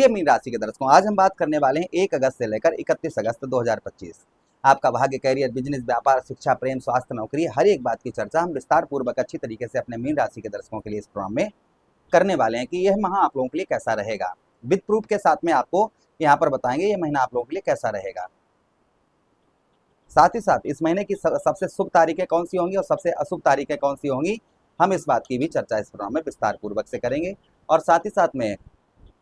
प्रिय मीन राशि के दर्शकों, आज हम बात करने वाले हैं 1 अगस्त से लेकर 31 अगस्त 2025 आपका भाग्य, कैरियर, बिजनेस, व्यापार, शिक्षा, प्रेम, स्वास्थ्य, नौकरी, हर एक बात की चर्चा हम विस्तार पूर्वक अच्छी तरीके से अपने मीन राशि के दर्शकों के लिए इस प्रोग्राम में करने वाले हैं कि यह माह आप लोगों के लिए कैसा रहेगा। विद प्रूफ के साथ में आपको यहाँ पर बताएंगे यह महीना आप लोगों के लिए कैसा रहेगा। साथ ही साथ इस महीने की सबसे शुभ तारीखें कौन सी होंगी और सबसे अशुभ तारीखें कौन सी होंगी, हम इस बात की भी चर्चा इस प्रोग्राम में विस्तार पूर्वक से करेंगे। और साथ ही साथ में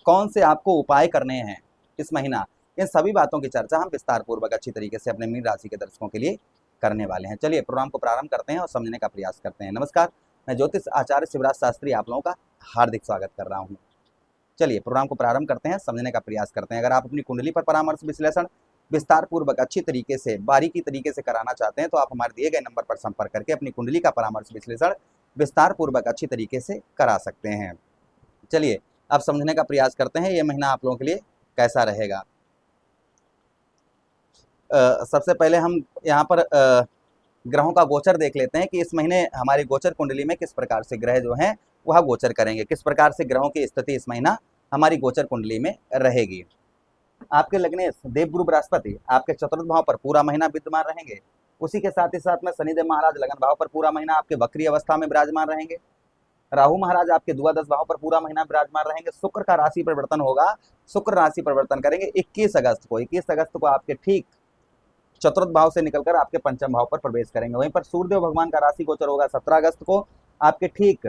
कौन से आपको उपाय करने हैं इस महीना, इन सभी बातों की चर्चा हम विस्तार पूर्वक अच्छी तरीके से अपने मीन राशि के दर्शकों के लिए करने वाले हैं। चलिए प्रोग्राम को प्रारंभ करते हैं और समझने का प्रयास करते हैं। नमस्कार, मैं ज्योतिष आचार्य शिवराज शास्त्री आप लोगों का हार्दिक स्वागत कर रहा हूँ। चलिए प्रोग्राम को प्रारंभ करते हैं, समझने का प्रयास करते हैं। अगर आप अपनी कुंडली पर परामर्श विश्लेषण विस्तार पूर्वक अच्छी तरीके से बारीकी तरीके से कराना चाहते हैं तो आप हमारे दिए गए नंबर पर संपर्क करके अपनी कुंडली का परामर्श विश्लेषण विस्तार पूर्वक अच्छी तरीके से करा सकते हैं। चलिए अब समझने का प्रयास करते हैं ये महीना आप लोगों के लिए कैसा रहेगा। सबसे पहले हम यहाँ पर ग्रहों का गोचर देख लेते हैं कि इस महीने हमारी गोचर कुंडली में किस प्रकार से ग्रह जो हैं वह गोचर करेंगे, किस प्रकार से ग्रहों की स्थिति इस महीना हमारी गोचर कुंडली में रहेगी। आपके लग्नेश देवगुरु बृहस्पति आपके चतुर्थ भाव पर पूरा महीना विद्यमान रहेंगे। उसी के साथ ही साथ में शनिदेव महाराज लगन भाव पर पूरा महीना आपके वक्री अवस्था में विराजमान रहेंगे। राहु महाराज आपके द्वादश भाव पर पूरा महीना विराजमान रहेंगे। शुक्र का राशि परिवर्तन होगा, शुक्र राशि परिवर्तन करेंगे 21 अगस्त को। 21 अगस्त को आपके ठीक चतुर्थ भाव से निकलकर आपके पंचम भाव पर प्रवेश करेंगे। वहीं पर सूर्यदेव भगवान का राशि गोचर होगा 17 अगस्त को, आपके ठीक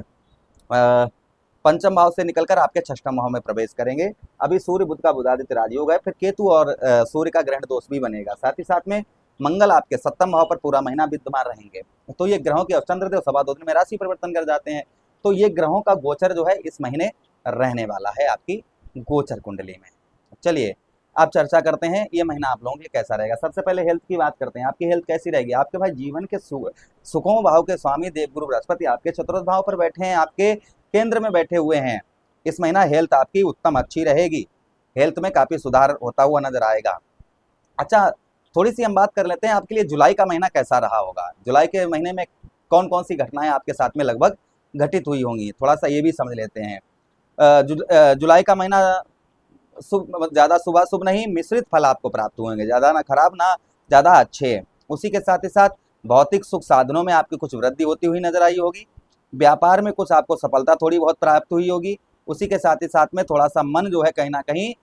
पंचम भाव से निकलकर आपके छठम भाव में प्रवेश करेंगे। अभी सूर्य बुध का बुधादित्य राजयोग है, फिर केतु और सूर्य का ग्रहण दोष भी बनेगा। साथ ही साथ में मंगल आपके सप्तम भाव पर पूरा महीना विद्यमान रहेंगे। तो ये ग्रहों के चंद्रदेव सवा 2 दिन में राशि परिवर्तन कर जाते हैं। तो ये ग्रहों का गोचर जो है इस महीने रहने वाला है आपकी गोचर कुंडली में। चलिए अब चर्चा करते हैं ये महीना आप लोगों के लिए कैसा रहेगा। सबसे पहले हेल्थ की बात करते हैं। आपकी हेल्थ कैसी रहेगी। आपके भाई जीवन के सुखों भाव के स्वामी देवगुरु बृहस्पति आपके चतुर्थ भाव पर बैठे हैं, आपके केंद्र में बैठे हुए हैं। इस महीना हेल्थ आपकी उत्तम अच्छी रहेगी, हेल्थ में काफी सुधार होता हुआ नजर आएगा। अच्छा, थोड़ी सी हम बात कर लेते हैं आपके लिए जुलाई का महीना कैसा रहा होगा। जुलाई के महीने में कौन कौन सी घटनाएं आपके साथ में लगभग घटित हुई होंगी, थोड़ा सा ये भी समझ लेते हैं। जुलाई का महीना ज्यादा शुभ शुभ नहीं, मिश्रित फल आपको प्राप्त होंगे, ज्यादा ना खराब ना ज्यादा अच्छे। उसी के साथ ही साथ भौतिक सुख साधनों में आपकी कुछ वृद्धि होती हुई नजर आई होगी। व्यापार में कुछ आपको सफलता थोड़ी बहुत प्राप्त हुई होगी। उसी के साथ ही साथ में थोड़ा सा मन जो है कहीं ना कहीं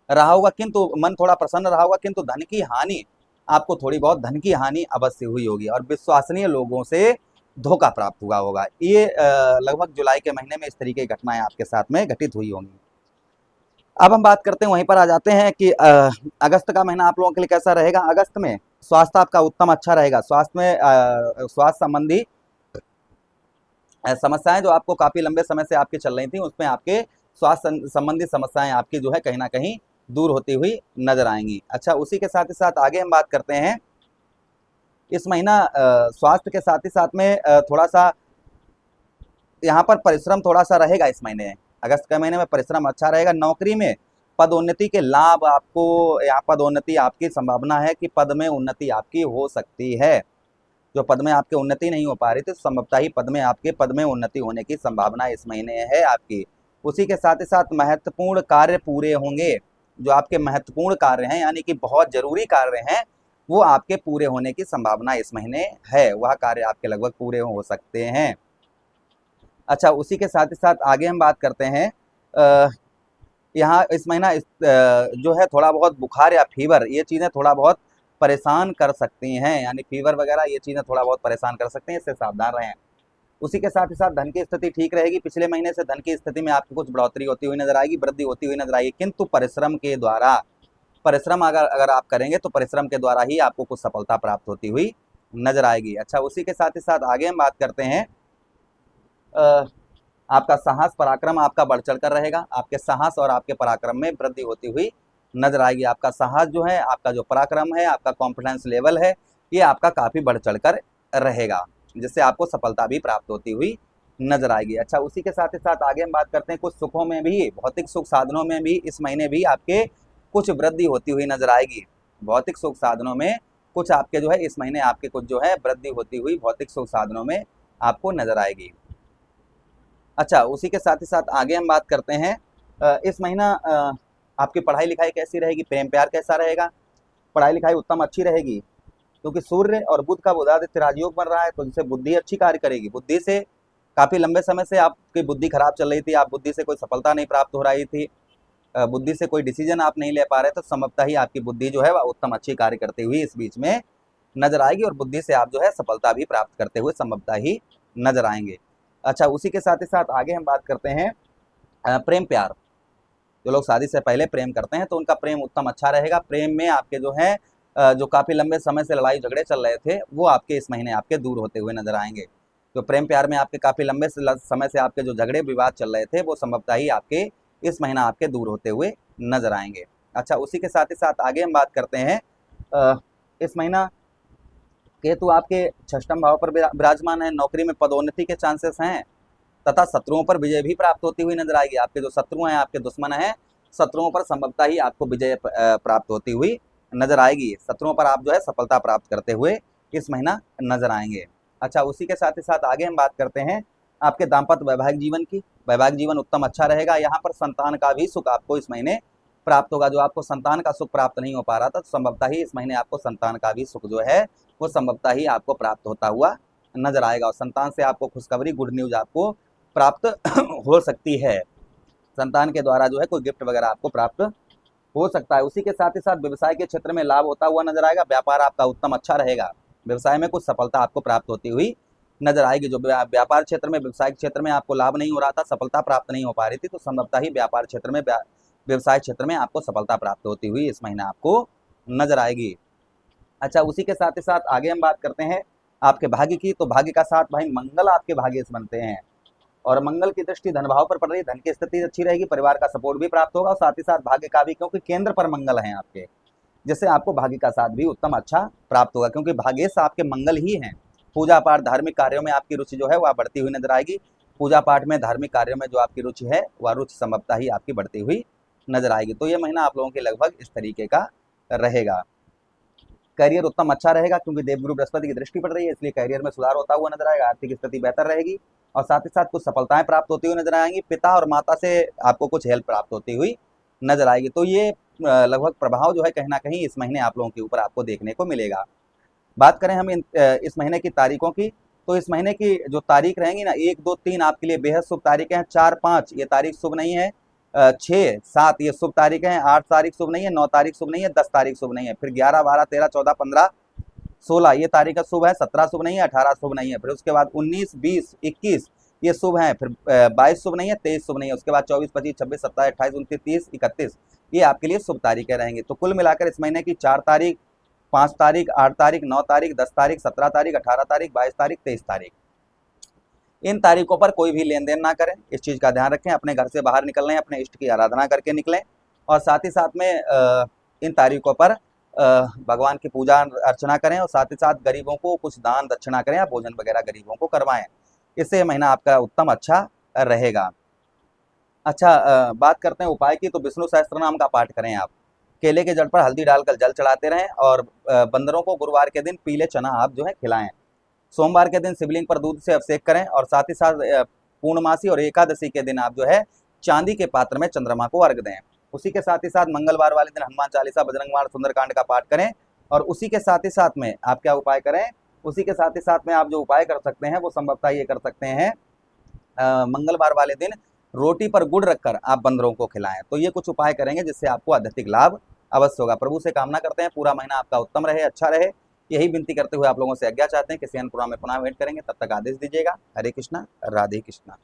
रहा होगा, किंतु मन थोड़ा प्रसन्न रहा होगा, किंतु धन की हानि आपको थोड़ी बहुत धन की हानि अवश्य हुई होगी और विश्वसनीय लोगों से धोखा प्राप्त हुआ होगा। ये लगभग जुलाई के महीने में इस तरीके की घटनाएं आपके साथ में घटित हुई होंगी। अब हम बात करते हैं, वहीं पर आ जाते हैं कि अगस्त का महीना आप लोगों के लिए कैसा रहेगा। अगस्त में स्वास्थ्य आपका उत्तम अच्छा रहेगा। स्वास्थ्य में स्वास्थ्य संबंधी समस्याएं जो आपको काफी लंबे समय से आपकी चल रही थी, उसमें आपके स्वास्थ्य संबंधी समस्याएं आपकी जो है कहीं ना कहीं दूर होती हुई नजर आएंगी। अच्छा, उसी के साथ ही साथ आगे हम बात करते हैं इस महीना स्वास्थ्य के साथ ही साथ में थोड़ा सा यहाँ पर परिश्रम थोड़ा सा रहेगा। इस महीने अगस्त के महीने में परिश्रम अच्छा रहेगा। नौकरी में पदोन्नति के लाभ आपको, यहाँ पदोन्नति आपकी संभावना है कि पद में उन्नति आपकी हो सकती है। जो पद में आपके उन्नति नहीं हो पा रही थी, संभवतः ही पद में उन्नति होने की संभावना इस महीने है आपकी। उसी के साथ ही साथ महत्वपूर्ण कार्य पूरे होंगे। जो आपके महत्वपूर्ण कार्य हैं यानी कि बहुत जरूरी कार्य हैं, वो आपके पूरे होने की संभावना इस महीने है। वह कार्य आपके लगभग पूरे हो सकते हैं। अच्छा, उसी के साथ ही साथ आगे हम बात करते हैं यहाँ इस महीना जो है थोड़ा बहुत बुखार या फीवर, ये चीज़ें थोड़ा बहुत परेशान कर सकती हैं, यानी फीवर वगैरह ये चीज़ें थोड़ा बहुत परेशान कर सकते हैं, इससे सावधान रहें। उसी के साथ ही साथ धन की स्थिति ठीक रहेगी। पिछले महीने से धन की स्थिति में आपकी कुछ बढ़ोतरी होती हुई नजर आएगी, वृद्धि होती हुई नजर आएगी, किंतु परिश्रम के द्वारा, परिश्रम अगर आप करेंगे तो परिश्रम के द्वारा ही आपको कुछ सफलता प्राप्त होती हुई नजर आएगी। अच्छा, उसी के साथ ही साथ आगे हम बात करते हैं आपका साहस पराक्रम आपका बढ़ चढ़ कर रहेगा। आपके साहस और आपके पराक्रम में वृद्धि होती हुई नजर आएगी। आपका साहस जो है, आपका जो पराक्रम है, आपका कॉन्फिडेंस लेवल है, ये आपका काफी बढ़ चढ़ कर रहेगा, जिससे आपको सफलता भी प्राप्त होती हुई नजर आएगी। अच्छा, उसी के साथ ही साथ आगे हम बात करते हैं कुछ सुखों में भी, भौतिक सुख साधनों में भी इस महीने भी आपके कुछ वृद्धि होती हुई नजर आएगी। भौतिक सुख साधनों में कुछ आपके जो है इस महीने आपके कुछ जो है वृद्धि होती हुई भौतिक सुख साधनों में आपको नजर आएगी। अच्छा, उसी के साथ ही साथ आगे हम बात करते हैं इस महीना आपकी पढ़ाई लिखाई कैसी रहेगी, प्रेम प्यार कैसा रहेगा? पढ़ाई लिखाई उत्तम अच्छी रहेगी, क्योंकि सूर्य और बुध का बुधादित्य राजयोग बन रहा है, तो जिससे बुद्धि अच्छी कार्य करेगी। बुद्धि से काफी लंबे समय से आपकी बुद्धि खराब चल रही थी, आप बुद्धि से कोई सफलता नहीं प्राप्त हो रही थी, बुद्धि से कोई डिसीजन आप नहीं ले पा रहे, तो संभवतः ही आपकी बुद्धि जो है वह उत्तम अच्छी कार्य करती हुई इस बीच में नजर आएगी, और बुद्धि से आप जो है सफलता भी प्राप्त करते हुए संभवतः ही नजर आएंगे। अच्छा, उसी के साथ ही साथ आगे हम बात करते हैं प्रेम प्यार। जो लोग शादी से पहले प्रेम करते हैं तो उनका प्रेम उत्तम अच्छा रहेगा। प्रेम में आपके जो है जो काफी लंबे समय से लड़ाई झगड़े चल रहे थे, वो आपके इस महीने आपके दूर होते हुए नजर आएंगे। तो प्रेम प्यार में आपके काफी लंबे समय से आपके जो झगड़े विवाद चल रहे थे, वो संभवतः ही आपके इस महीना आपके दूर होते हुए नजर आएंगे। अच्छा, उसी के साथ ही साथ आगे हम बात करते हैं इस महीना केतु आपके षष्ठम भाव पर विराजमान है, नौकरी में पदोन्नति के चांसेस हैं, तथा शत्रुओं पर विजय भी प्राप्त होती हुई नजर आएगी। आपके जो शत्रु हैं, आपके दुश्मन हैं, शत्रुओं पर संभवतः ही आपको विजय प्राप्त होती हुई नजर आएगी। शत्रुओं पर आप जो है सफलता प्राप्त करते हुए इस महीना नजर आएंगे। अच्छा, उसी के साथ ही साथ आगे हम बात करते हैं आपके दाम्पत्य वैवाहिक जीवन की। वैवाहिक जीवन उत्तम अच्छा रहेगा। यहाँ पर संतान का भी सुख आपको इस महीने प्राप्त होगा। जो आपको संतान का सुख प्राप्त नहीं हो पा रहा था, तो संभवतः ही इस महीने आपको संतान का भी सुख जो है वो संभवतः ही आपको प्राप्त होता हुआ नजर आएगा, और संतान से आपको खुशखबरी, गुड न्यूज आपको प्राप्त हो सकती है। संतान के द्वारा जो है कोई गिफ्ट वगैरह आपको प्राप्त हो सकता है। उसी के साथ ही साथ व्यवसाय के क्षेत्र में लाभ होता हुआ नजर आएगा। व्यापार आपका उत्तम अच्छा रहेगा। व्यवसाय में कुछ सफलता आपको प्राप्त होती हुई नजर आएगी। जो व्यापार क्षेत्र में, व्यवसाय क्षेत्र में आपको लाभ नहीं हो रहा था, सफलता प्राप्त नहीं हो पा रही थी, तो संभवतः ही व्यापार क्षेत्र में, व्यवसाय क्षेत्र में आपको सफलता प्राप्त होती हुई इस महीने आपको नजर आएगी। अच्छा, उसी के साथ ही साथ आगे हम बात करते हैं आपके भाग्य की। तो भाग्य का साथ भाई मंगल आपके भाग्य से बनते हैं, और मंगल की दृष्टि धन भाव पर पड़ रही है। धन की स्थिति अच्छी रहेगी, परिवार का सपोर्ट भी प्राप्त होगा, और साथ ही साथ भाग्य का भी, क्योंकि केंद्र पर मंगल है आपके, जिससे आपको भाग्य का साथ भी उत्तम अच्छा प्राप्त होगा, क्योंकि भाग्येश आपके मंगल ही हैं। पूजा पाठ, धार्मिक कार्यों में आपकी रुचि जो है वह बढ़ती हुई नजर आएगी। पूजा पाठ में, धार्मिक कार्यों में जो आपकी रुचि है वह रुचि संभवतः ही आपकी बढ़ती हुई नजर आएगी। तो ये महीना आप लोगों के लगभग इस तरीके का रहेगा। करियर उत्तम अच्छा रहेगा, क्योंकि देवगुरु बृहस्पति की दृष्टि पड़ रही है, इसलिए करियर में सुधार होता हुआ नजर आएगा। आर्थिक स्थिति बेहतर रहेगी, और साथ ही साथ कुछ सफलताएं प्राप्त होती हुई नजर आएंगी। पिता और माता से आपको कुछ हेल्प प्राप्त होती हुई नजर आएगी। तो ये लगभग प्रभाव जो है कहीं ना कहीं इस महीने आप लोगों के ऊपर आपको देखने को मिलेगा। बात करें हम इस महीने की तारीखों की, तो इस महीने की जो तारीख रहेंगी ना, 1, 2, 3 आपके लिए बेहद शुभ तारीखें हैं। 4, 5 ये तारीख शुभ नहीं है। 6, 7 ये शुभ तारीखें हैं। 8 तारीख शुभ नहीं है। 9 तारीख शुभ नहीं है। 10 तारीख शुभ नहीं है। फिर 11, 12, 13, 14, 15, 16 ये तारीख शुभ है। 17 शुभ नहीं है। 18 शुभ नहीं है। फिर उसके बाद 19, 20, 21 ये शुभ हैं। फिर 22 शुभ नहीं है। 23 शुभ नहीं है। उसके बाद 24, 25, 26, 27, 28, 29, 30, 31 ये आपके लिए शुभ तारीखें रहेंगी। तो कुल मिलाकर इस महीने की 4 तारीख, 5 तारीख, 8 तारीख, 9 तारीख, 10 तारीख, 17 तारीख, 18 तारीख, 22 तारीख, 23 तारीख, इन तारीखों पर कोई भी लेन देन ना करें। इस चीज़ का ध्यान रखें। अपने घर से बाहर निकलने, अपने इष्ट की आराधना करके निकलें, और साथ ही साथ में इन तारीखों पर भगवान की पूजा अर्चना करें, और साथ ही साथ गरीबों को कुछ दान दक्षिणा करें या भोजन वगैरह गरीबों को करवाएं। इससे यह महीना आपका उत्तम अच्छा रहेगा। अच्छा, बात करते हैं उपाय की। तो विष्णु सहस्त्र नाम का पाठ करें आप। केले के जड़ पर हल्दी डालकर जल चढ़ाते रहें, और बंदरों को गुरुवार के दिन पीले चना आप जो है खिलाएं। सोमवार के दिन शिवलिंग पर दूध से अभिषेक करें, और साथ ही साथ पूर्णमासी और एकादशी के दिन आप जो है चांदी के पात्र में चंद्रमा को अर्घ दें। उसी के साथ ही साथ मंगलवार वाले दिन हनुमान चालीसा, बजरंगबाण, सुंदरकांड का पाठ करें। और उसी के साथ ही साथ में आप क्या उपाय करें, उसी के साथ ही साथ में आप जो उपाय कर सकते हैं वो संभवतः ये कर सकते हैं, मंगलवार वाले दिन रोटी पर गुड़ रखकर आप बंदरों को खिलाएं। तो ये कुछ उपाय करेंगे जिससे आपको आध्यात्मिक लाभ अवश्य होगा। प्रभु से कामना करते हैं पूरा महीना आपका उत्तम रहे, अच्छा रहे। यही विनती करते हुए आप लोगों से आज्ञा चाहते हैं। किसी अन्य प्रोग्राम में पुनः वेट करेंगे, तब तक आदेश दीजिएगा। हरे कृष्णा, राधे कृष्णा।